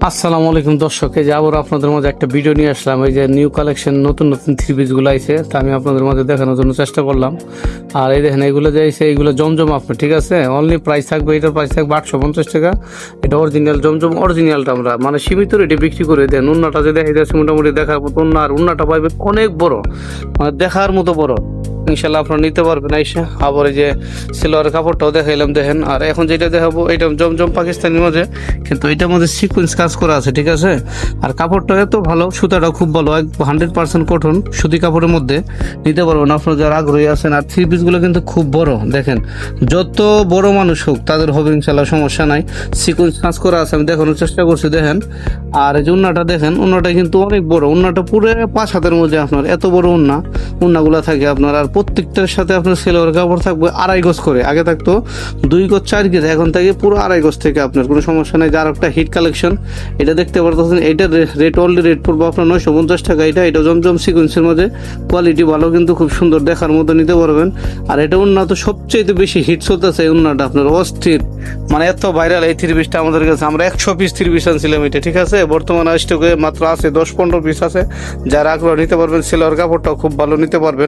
আসসালামু আলাইকুম দর্শক, এই যে আবার আপনাদের মাঝে একটা ভিডিও নিয়ে আসলাম। এই যে নিউ কালেকশন নতুন নতুন থ্রি পিসগুলো আইছে, তা আমি আপনাদের মাঝে দেখানোর জন্য চেষ্টা করলাম। আর এই দেখেন এগুলো যে আইছে এইগুলো জমজম আপনার, ঠিক আছে। অনলি প্রাইস থাকবে, এটার প্রাইস থাকবে 850 টাকা। এটা অরিজিনাল জমজম, অরিজিনালটা আমরা মানে সীমিত রেটে বিক্রি করে দেন। উন্নাটা যে দেখা যাচ্ছে মোটামুটি দেখার মতো উন্না, আর উন্নাটা পাইবে অনেক বড়, মানে দেখার মতো বড়। ইনশাল্লাহ আপনারা নিতে পারবেন আইসা। আবার এই যে সিলোয়ার কাপড়টাও দেখাইলাম দেখেন। আর এখন যেটা দেখাবো এটা জমজম পাকিস্তানের মধ্যে, কিন্তু এটার মধ্যে সিকোয়েন্স কাজ করা আছে, ঠিক আছে। আর কাপড়টা এত ভালো, সুতাটা খুব ভালো, 100% কটন সুতি কাপড়ের মধ্যে নিতে পারবেন আপনারা যারা আগ্রহী আছেন। আর থ্রি পিসগুলো কিন্তু খুব বড়, দেখেন যত বড় মানুষ হোক তাদের হবে ইনশাল্লাহ, সমস্যা নাই। সিকোয়েন্স কাজ করা আছে, আমি দেখানোর চেষ্টা করছি দেখেন। আর এই যে উন্নাটা দেখেন, উন্নাটা কিন্তু অনেক বড়, উন্নাটা পুরো 5 হাতের মধ্যে আপনার এত বড় উন্নাগুলা থাকে আপনার। আর প্রত্যেকটার সাথে আপনার সেলোয়ার কাপড় থাকবে 2.5 গজ করে, আগে থাকতো 2 গজ 4 গজ, এখন থেকে পুরো 2.5 গজ থেকে আপনার কোনো সমস্যা নেই। যার একটা হিট কালেকশন এটা দেখতে পারতেছেন, এইটার রেট অনলি রেট পড়বো আপনার 950 টাকা। এটা জমজম সিকোয়েন্সের মধ্যে, কোয়ালিটি ভালো, কিন্তু খুব সুন্দর দেখার মতো নিতে পারবেন। আর এটা উন্নত সবচেয়ে বেশি হিট চলতেছে এই উন্নাটা আপনার, অস্থির, মানে এত ভাইরাল এই থ্রি পিসটা আমাদের কাছে। আমরা 100 পিস থ্রি পিস আনছিলাম এটা, ঠিক আছে। বর্তমানে স্টকে মাত্র আছে 10-15 পিস আছে। যারা আগ্রহ নিতে পারবেন, সেলোয়ার কাপড়টাও খুব ভালো নিতে পারবেন।